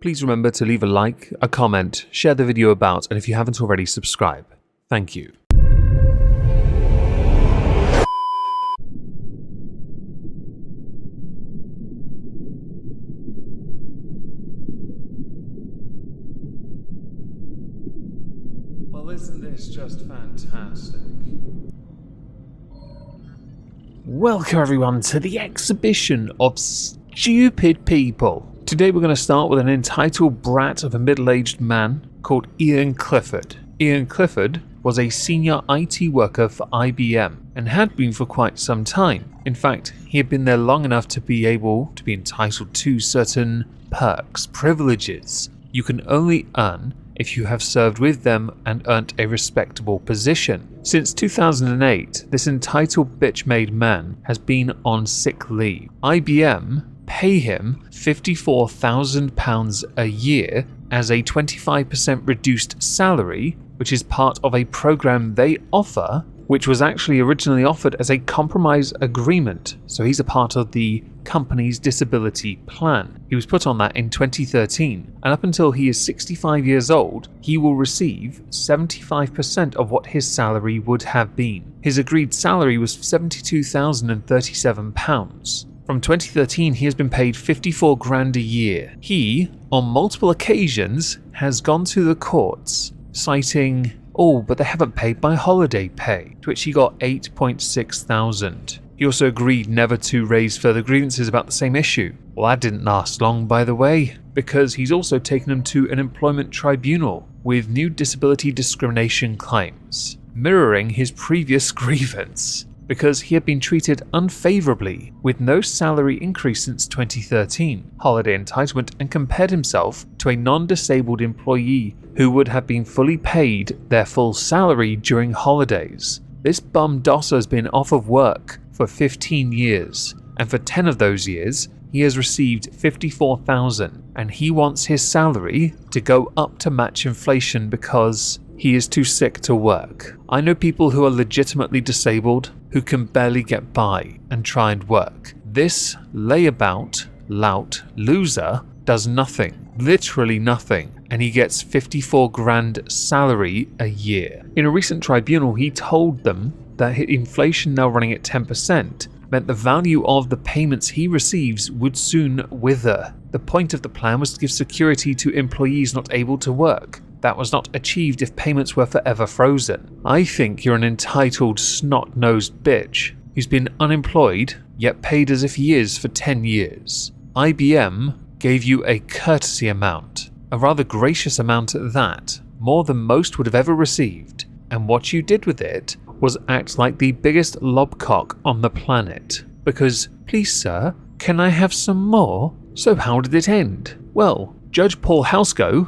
please remember to leave a like, a comment, share the video about, and if you haven't already, subscribe. Thank you. Well, isn't this just fantastic? Welcome everyone to the exhibition of stupid people. Today we're going to start with an entitled brat of a middle-aged man called Ian Clifford. Ian Clifford was a senior IT worker for IBM and had been for quite some time. In fact, he had been there long enough to be able to be entitled to certain perks, privileges you can only earn if you have served with them and earned a respectable position. Since 2008, this entitled bitch-made man has been on sick leave. IBM pay him £54,000 a year as a 25% reduced salary, which is part of a program they offer, which was actually originally offered as a compromise agreement. So he's a part of the company's disability plan. He was put on that in 2013, and up until he is 65 years old, he will receive 75% of what his salary would have been. His agreed salary was £72,037. From 2013, he has been paid 54 grand a year. He, on multiple occasions, has gone to the courts, citing, "Oh, but they haven't paid my holiday pay," to which he got 8.6 thousand. He also agreed never to raise further grievances about the same issue. Well, that didn't last long, by the way, because he's also taken him to an employment tribunal with new disability discrimination claims, mirroring his previous grievance, because he had been treated unfavorably with no salary increase since 2013, holiday entitlement, and compared himself to a non-disabled employee who would have been fully paid their full salary during holidays. This bum dosser has been off of work for 15 years, and for 10 of those years, he has received $54,000, and he wants his salary to go up to match inflation because he is too sick to work. I know people who are legitimately disabled who can barely get by and try and work. This layabout, lout, loser does nothing, literally nothing, and he gets 54 grand salary a year. In a recent tribunal, he told them that inflation now running at 10% meant the value of the payments he receives would soon wither. The point of the plan was to give security to employees not able to work. That was not achieved if payments were forever frozen. I think you're an entitled snot-nosed bitch who's been unemployed yet paid as if he is for 10 years. IBM gave you a courtesy amount, a rather gracious amount at that, more than most would have ever received, and what you did with it was act like the biggest lobcock on the planet. Because, please sir, can I have some more? So how did it end? Well, Judge Paul Housego,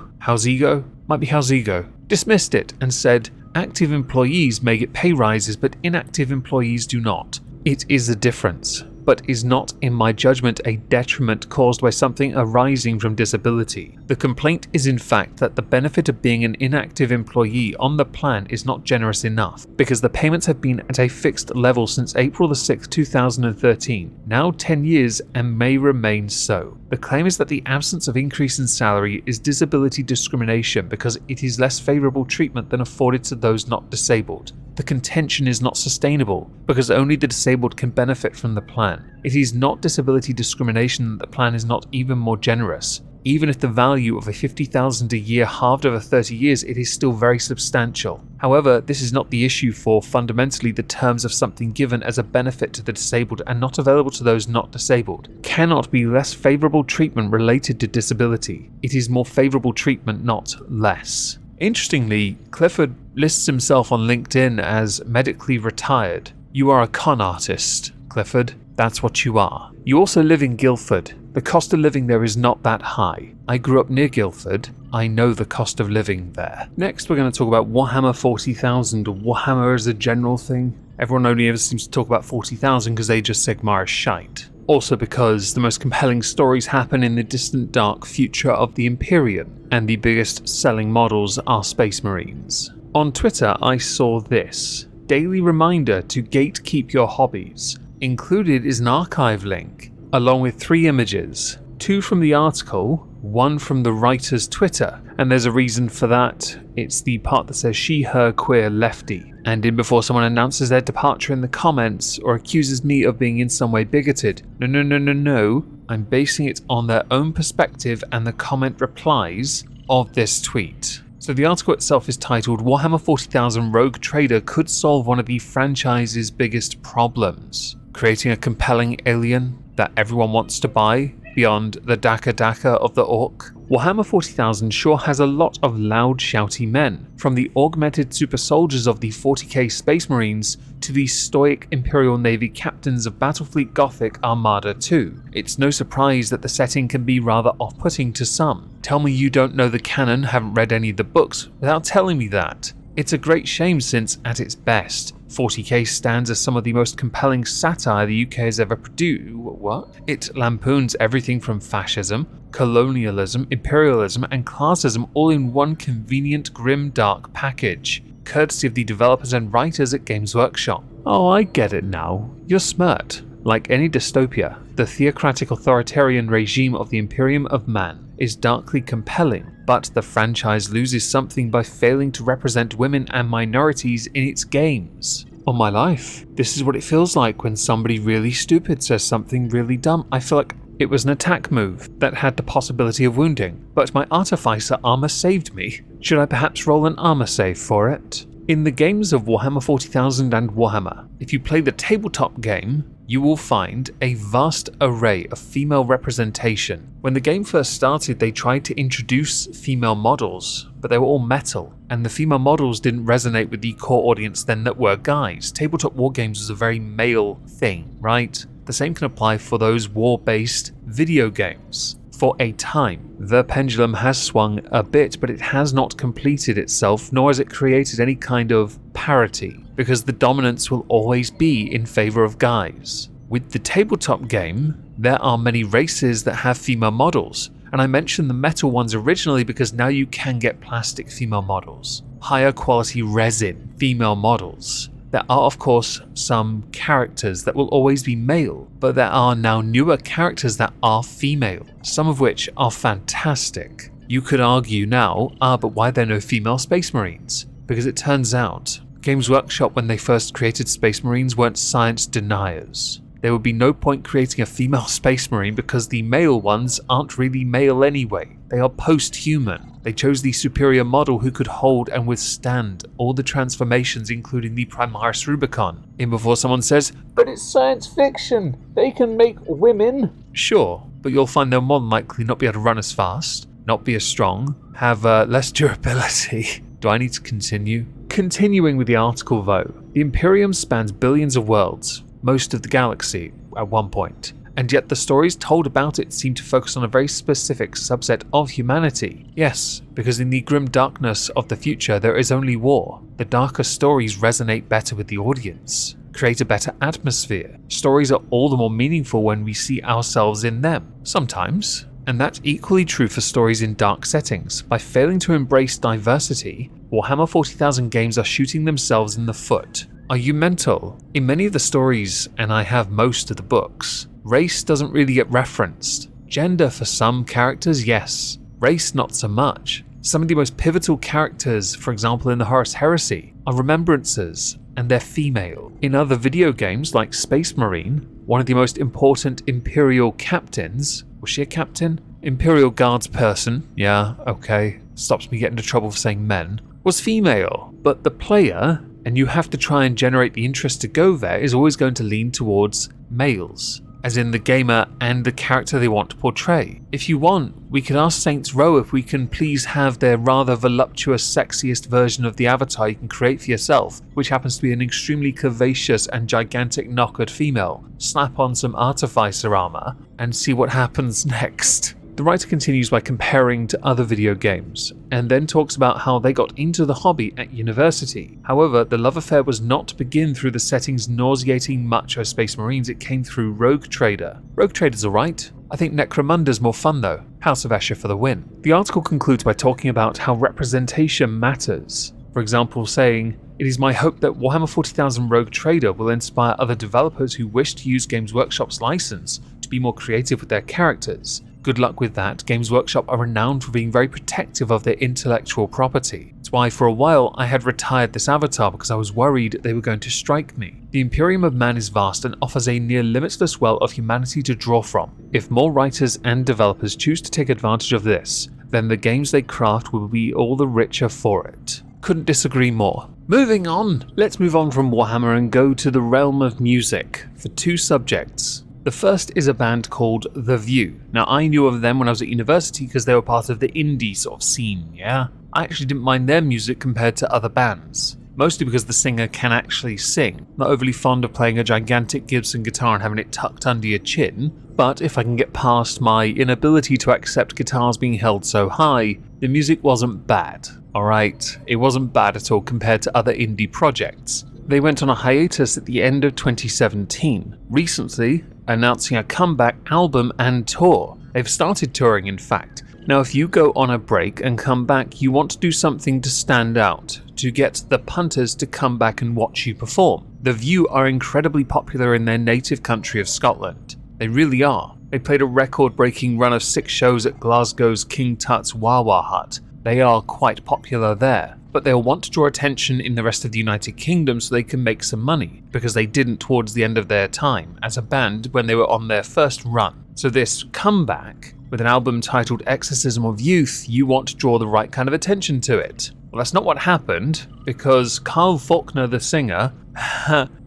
dismissed it and said, active employees may get pay rises but inactive employees do not. It is a difference, but is not, in my judgment, a detriment caused by something arising from disability. The complaint is in fact that the benefit of being an inactive employee on the plan is not generous enough, because the payments have been at a fixed level since April 6, 2013, now 10 years and may remain so. The claim is that the absence of increase in salary is disability discrimination because it is less favourable treatment than afforded to those not disabled. The contention is not sustainable because only the disabled can benefit from the plan. It is not disability discrimination that the plan is not even more generous. Even if the value of a $50,000 a year halved over 30 years, it is still very substantial. However, this is not the issue, for fundamentally the terms of something given as a benefit to the disabled and not available to those not disabled cannot be less favourable treatment related to disability. It is more favourable treatment, not less. Interestingly, Clifford lists himself on LinkedIn as medically retired. You are a con artist, Clifford. That's what you are. You also live in Guildford. The cost of living there is not that high. I grew up near Guildford. I know the cost of living there. Next, we're going to talk about Warhammer 40,000, or Warhammer as a general thing. Everyone only ever seems to talk about 40,000 because Age of Sigmar is shite. Also because the most compelling stories happen in the distant dark future of the Imperium, and the biggest selling models are Space Marines. On Twitter, I saw this. Daily reminder to gatekeep your hobbies. Included is an archive link, along with 3 images, 2 from the article one from the writer's Twitter, and there's a reason for that. It's the part that says she, her, queer, lefty, and in before someone announces their departure in the comments or accuses me of being in some way bigoted. No. I'm basing it on their own perspective and the comment replies of this tweet. So the article itself is titled Warhammer 40,000 Rogue Trader could solve one of the franchise's biggest problems, creating a compelling alien that everyone wants to buy beyond the Daka of the Orc. Warhammer 40,000 sure has a lot of loud, shouty men, from the augmented super soldiers of the 40k Space Marines to the stoic Imperial Navy captains of Battlefleet Gothic Armada 2. It's no surprise that the setting can be rather off-putting to some. Tell me you don't know the canon, haven't read any of the books, without telling me that. It's a great shame since, at its best, 40k stands as some of the most compelling satire the UK has ever produced. What? It lampoons everything from fascism, colonialism, imperialism, and classism all in one convenient, grim, dark package, courtesy of the developers and writers at Games Workshop. Oh, I get it now. You're smart. Like any dystopia, the theocratic authoritarian regime of the Imperium of Man is darkly compelling, but the franchise loses something by failing to represent women and minorities in its games. On my life, this is what it feels like when somebody really stupid says something really dumb. I feel like it was an attack move that had the possibility of wounding, but my Artificer armor saved me. Should I perhaps roll an armor save for it? In the games of Warhammer 40,000 and Warhammer, if you play the tabletop game, you will find a vast array of female representation. When the game first started, they tried to introduce female models, but they were all metal, and the female models didn't resonate with the core audience then that were guys. Tabletop war games was a very male thing, right? The same can apply for those war-based video games. For a time, the pendulum has swung a bit, but it has not completed itself, nor has it created any kind of parity, because the dominance will always be in favor of guys. With the tabletop game, there are many races that have female models, and I mentioned the metal ones originally because now you can get plastic female models, higher quality resin female models. There are of course some characters that will always be male, but there are now newer characters that are female, some of which are fantastic. You could argue now, but why are there no female Space Marines? Because it turns out, Games Workshop when they first created Space Marines weren't science deniers. There would be no point creating a female Space Marine because the male ones aren't really male anyway. They are post-human. They chose the superior model who could hold and withstand all the transformations, including the Primaris Rubicon. In before someone says, but it's science fiction, they can make women. Sure, but you'll find they'll more than likely not be able to run as fast, not be as strong, have less durability. Do I need to continue? Continuing with the article though, the Imperium spans billions of worlds, most of the galaxy at one point, and yet the stories told about it seem to focus on a very specific subset of humanity. Yes, because in the grim darkness of the future there is only war. The darker stories resonate better with the audience, create a better atmosphere. Stories are all the more meaningful when we see ourselves in them, sometimes. And that's equally true for stories in dark settings. By failing to embrace diversity, Warhammer 40,000 games are shooting themselves in the foot. Are you mental? In many of the stories, and I have most of the books, race doesn't really get referenced. Gender for some characters, yes. Race not so much. Some of the most pivotal characters, for example in the Horus Heresy, are remembrancers, and they're female. In other video games like Space Marine, one of the most important Imperial captains, was she a captain? Imperial Guards person, yeah, okay, stops me getting into trouble for saying men, was female. But the player, and you have to try and generate the interest to go there, is always going to lean towards males, as in the gamer and the character they want to portray. If you want, we could ask Saints Row if we can please have their rather voluptuous, sexiest version of the avatar you can create for yourself, which happens to be an extremely curvaceous and gigantic knockered female. Slap on some Artificer armor and see what happens next. The writer continues by comparing to other video games, and then talks about how they got into the hobby at university. However, the love affair was not to begin through the setting's nauseating macho Space Marines, it came through Rogue Trader. Rogue Trader's alright. I think Necromunda's more fun though. House of Escher for the win. The article concludes by talking about how representation matters. For example, saying, "It is my hope that Warhammer 40,000 Rogue Trader will inspire other developers who wish to use Games Workshop's license to be more creative with their characters. Good luck with that. Games Workshop are renowned for being very protective of their intellectual property. It's why for a while I had retired this avatar because I was worried they were going to strike me. The Imperium of Man is vast and offers a near limitless well of humanity to draw from. If more writers and developers choose to take advantage of this, then the games they craft will be all the richer for it. Couldn't disagree more. Moving on, let's move on from Warhammer and go to the realm of music for 2 subjects. The first is a band called The View. Now, I knew of them when I was at university because they were part of the indie sort of scene, yeah? I actually didn't mind their music compared to other bands. Mostly because the singer can actually sing. Not overly fond of playing a gigantic Gibson guitar and having it tucked under your chin, but if I can get past my inability to accept guitars being held so high, the music wasn't bad. Alright, it wasn't bad at all compared to other indie projects. They went on a hiatus at the end of 2017, recently announcing a comeback album and tour. They've started touring, in fact. Now, if you go on a break and come back, you want to do something to stand out, to get the punters to come back and watch you perform. The View are incredibly popular in their native country of Scotland. They really are. They played a record-breaking run of 6 shows at Glasgow's King Tut's Wawa Hut. They are quite popular there, but they'll want to draw attention in the rest of the United Kingdom so they can make some money, because they didn't towards the end of their time as a band when they were on their first run. So this comeback, with an album titled Exorcism of Youth, you want to draw the right kind of attention to it. Well, that's not what happened, because Carl Faulkner, the singer,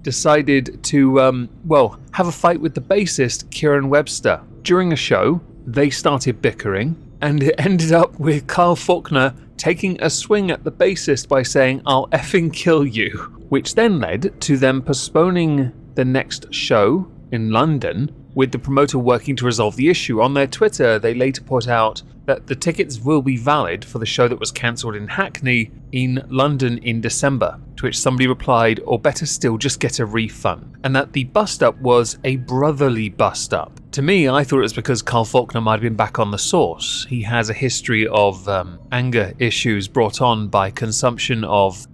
decided to, have a fight with the bassist, Kieran Webster. During a show, they started bickering, and it ended up with Carl Faulkner taking a swing at the bassist by saying, "I'll effing kill you," which then led to them postponing the next show in London, with the promoter working to resolve the issue. On their Twitter, they later put out that the tickets will be valid for the show that was cancelled in Hackney in London in December, to which somebody replied, or better still, just get a refund, and that the bust-up was a brotherly bust-up. To me, I thought it was because Carl Faulkner might have been back on the source. He has a history of anger issues brought on by consumption of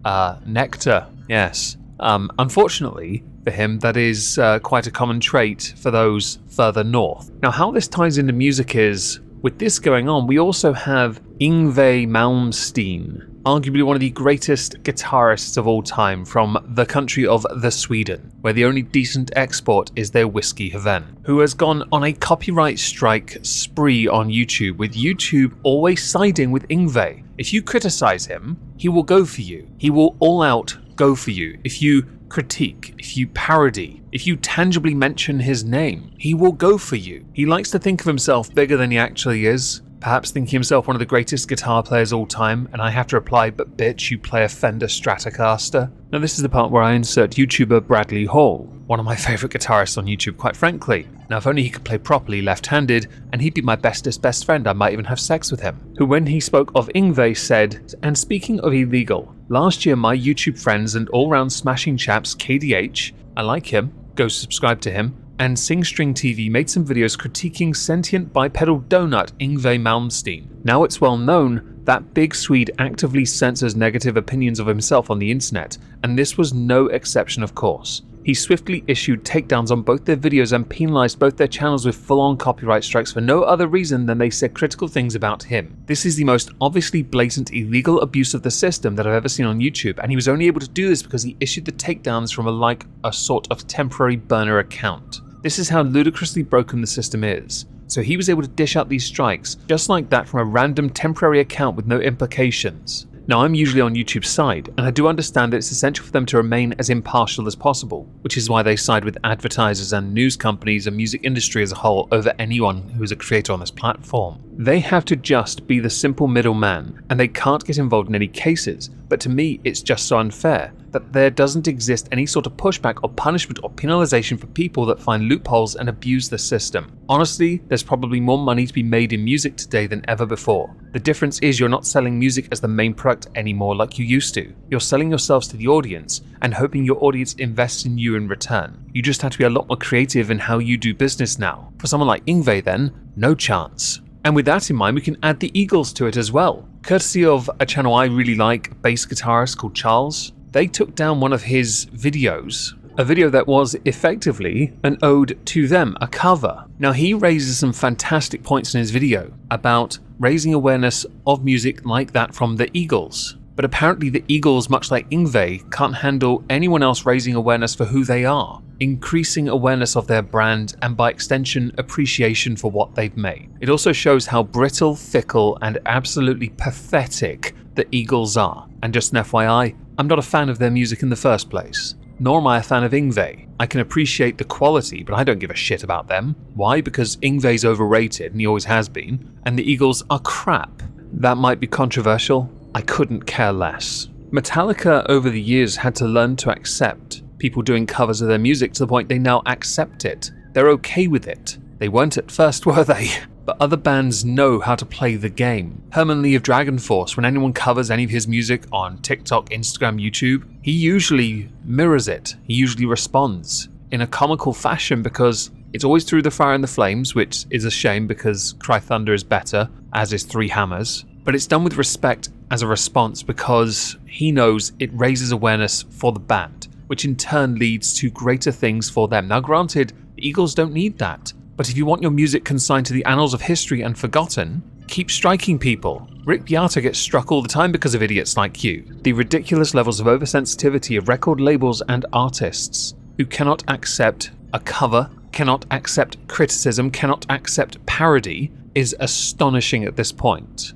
nectar, yes. Unfortunately for him, that is quite a common trait for those further north. Now, how this ties into music is, with this going on, we also have Yngwie Malmsteen, arguably one of the greatest guitarists of all time from the country of the Sweden, where the only decent export is their whiskey Haven, who has gone on a copyright strike spree on YouTube, with YouTube always siding with Yngwie. If you criticize him, he will go for you. He will all out go for you. If you critique, if you parody, if you tangibly mention his name, he will go for you. He likes to think of himself bigger than he actually is, perhaps thinking himself one of the greatest guitar players all time, and I have to reply, but bitch, you play a Fender Stratocaster. Now this is the part where I insert YouTuber Bradley Hall, one of my favourite guitarists on YouTube, quite frankly. Now if only he could play properly left-handed, and he'd be my bestest best friend, I might even have sex with him. Who, when he spoke of Yngwie, said, "And speaking of illegal, last year my YouTube friends and all-round smashing chaps KDH, I like him, go subscribe to him, and Singstring TV made some videos critiquing sentient bipedal donut Yngwie Malmsteen. Now it's well known that big Swede actively censors negative opinions of himself on the internet, and this was no exception, of course. He swiftly issued takedowns on both their videos and penalized both their channels with full-on copyright strikes for no other reason than they said critical things about him. This is the most obviously blatant illegal abuse of the system that I've ever seen on YouTube, and he was only able to do this because he issued the takedowns from a sort of temporary burner account. This is how ludicrously broken the system is. So he was able to dish out these strikes just like that from a random temporary account with no implications. Now, I'm usually on YouTube's side, and I do understand that it's essential for them to remain as impartial as possible, which is why they side with advertisers and news companies and music industry as a whole over anyone who is a creator on this platform. They have to just be the simple middleman, and they can't get involved in any cases, but to me it's just so unfair that there doesn't exist any sort of pushback or punishment or penalization for people that find loopholes and abuse the system. Honestly, there's probably more money to be made in music today than ever before. The difference is you're not selling music as the main product anymore like you used to. You're selling yourselves to the audience and hoping your audience invests in you in return. You just have to be a lot more creative in how you do business now. For someone like Yngwie then, no chance. And with that in mind, we can add the Eagles to it as well. Courtesy of a channel I really like, bass guitarist called Charles. They took down one of his videos a video that was effectively an ode to them, a cover. Now, he raises some fantastic points in his video about raising awareness of music like that from the Eagles. But apparently the Eagles, much like Yngwie, can't handle anyone else raising awareness for who they are, increasing awareness of their brand and by extension appreciation for what they've made. It also shows how brittle, fickle and absolutely pathetic the Eagles are. And just an FYI, I'm not a fan of their music in the first place, nor am I a fan of Yngwie. I can appreciate the quality, but I don't give a shit about them. Why? Because Yngwie's overrated and he always has been, and the Eagles are crap. That might be controversial. I couldn't care less. Metallica over the years had to learn to accept people doing covers of their music to the point they now accept it. They're okay with it. They weren't at first, were they? But other bands know how to play the game. Herman Lee of Dragon Force, when anyone covers any of his music on TikTok, Instagram, YouTube, he usually mirrors it. He usually responds in a comical fashion because it's always through the fire and the flames, which is a shame because Cry Thunder is better, as is Three Hammers. But it's done with respect as a response because he knows it raises awareness for the band, which in turn leads to greater things for them. Now granted, the Eagles don't need that, but if you want your music consigned to the annals of history and forgotten, keep striking people. Rick Beata gets struck all the time because of idiots like you. The ridiculous levels of oversensitivity of record labels and artists who cannot accept a cover, cannot accept criticism, cannot accept parody is astonishing at this point.